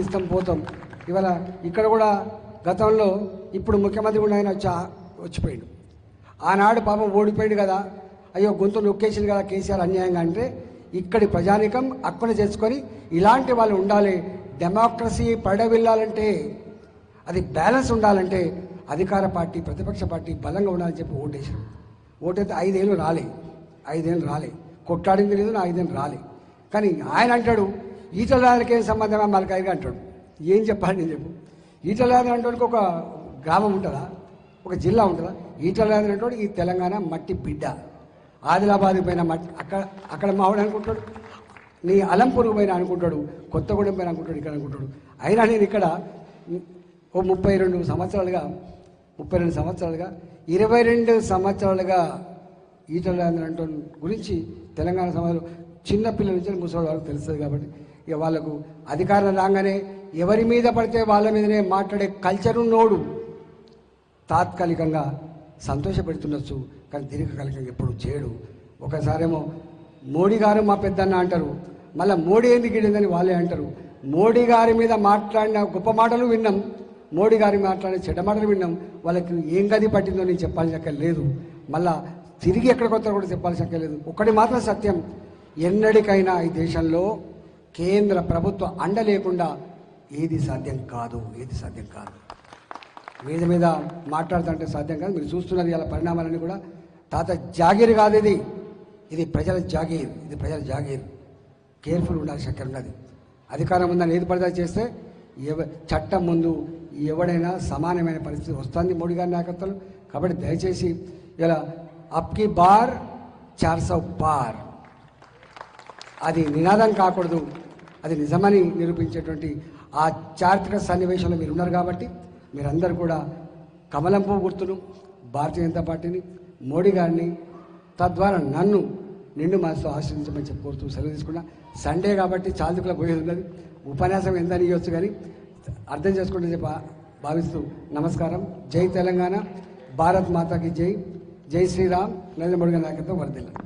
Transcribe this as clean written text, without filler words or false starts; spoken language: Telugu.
ఇస్తాం పోతాం. ఇవాళ ఇక్కడ కూడా గతంలో ఇప్పుడు ముఖ్యమంత్రి కూడా ఆయన వచ్చిపోయాడు. ఆనాడు పాపం ఓడిపోయాడు కదా, అయ్యో గొంతు నొక్కేసింది కదా కేసీఆర్ అన్యాయంగా అంటే ఇక్కడి ప్రజానికం అక్కడ చేసుకొని ఇలాంటి వాళ్ళు ఉండాలి. డెమోక్రసీ పడవిల్లాలంటే అది బ్యాలెన్స్ ఉండాలంటే అధికార పార్టీ ప్రతిపక్ష పార్టీ బలంగా ఉండాలని చెప్పి ఓటేసారు. ఓటైతే 5 ఏళ్ళు రాలే కొట్లాడింది లేదు, నా 5 ఏళ్ళు రాలే. కానీ ఆయన అంటాడు ఈటల రాజులకి ఏం సంబంధమా మలకాయగా అంటాడు. ఏం చెప్పాలి నేను చెప్పు. ఈటల రాజు అంటే ఒక గ్రామం ఉంటుందా, ఒక జిల్లా ఉంటుందా? ఈటల రాజు అంటే ఈ తెలంగాణ మట్టి బిడ్డ. ఆదిలాబాద్కి పోయిన మట్టి అక్కడ మావాడు అనుకుంటాడు, నీ అలంపూర్కి పోయినా అనుకుంటాడు, కొత్తగూడెం పైన అనుకుంటాడు, ఇక్కడ అనుకుంటాడు. అయినా నేను ఇక్కడ 32 సంవత్సరాలుగా 22 సంవత్సరాలుగా ఈటల రాజు గురించి తెలంగాణ సమాజంలో చిన్నపిల్లల నుంచి ముసలి వాళ్ళకి తెలుస్తుంది. కాబట్టి ఇక వాళ్ళకు అధికారం రాగానే ఎవరి మీద పడితే వాళ్ళ మీదనే మాట్లాడే కల్చర్ ఉన్నోడు తాత్కాలికంగా సంతోషపెడుతుండొచ్చు, కానీ దీర్ఘకాలికంగా ఎప్పుడు చేయడు. ఒకసారేమో మోడీ గారు మా పెద్దన్న అంటారు, మళ్ళీ మోడీ ఎందుకు గిడిందని వాళ్ళే అంటారు. మోడీ గారి మీద మాట్లాడిన గొప్ప మాటలు విన్నాం, మోడీ గారి మాట్లాడిన చెడ్డ మాటలు విన్నాం. వాళ్ళకి ఏం గది పట్టిందో నేను చెప్పాల్సిన లేదు, మళ్ళా తిరిగి ఎక్కడికి వస్తారో కూడా చెప్పాల్సిన లేదు. ఒకటి మాత్రం సత్యం, ఎన్నటికైనా ఈ దేశంలో కేంద్ర ప్రభుత్వ అండ లేకుండా ఏది సాధ్యం కాదు. మీద మాట్లాడుతుంటే సాధ్యం కాదు. మీరు చూస్తున్నది ఇలా పరిణామాలన్నీ కూడా తాత జాగీర్ కాదు, ఇది ప్రజల జాగీర్. కేర్ఫుల్ ఉండాలి, చక్కెర ఉన్నది. అధికారం ఉందని ఏది పడితే చేస్తే చట్టం ముందు ఎవడైనా సమానమైన పరిస్థితి వస్తుంది మోడీ గారి నాయకత్వంలో. కాబట్టి దయచేసి ఇలా అప్కి బార్ 400 పార్ అది నినాదం కాకూడదు, అది నిజమని నిరూపించేటువంటి ఆ చారిత్రక సన్నివేశంలో మీరు ఉన్నారు. కాబట్టి మీరందరూ కూడా కమలం పువ్వు గుర్తును, భారతీయ జనతా పార్టీని, మోడీ గారిని, తద్వారా నన్ను నిండు మనసుతో ఆశ్రయించమని చెప్పి కోరుతూ సెలవు తీసుకున్నా. సండే కాబట్టి చాలుకులా పోయేది ఉన్నది, ఉపన్యాసం ఎంతని ఇవ్వచ్చు కానీ అర్థం చేసుకుంటే చెప్పి భావిస్తూ నమస్కారం. జై తెలంగాణ, భారత్ మాతాకి జై, జై శ్రీరామ్, నరేంద్ర మోడీ గారి నాయకత్వం వర్ధిల్లాలి.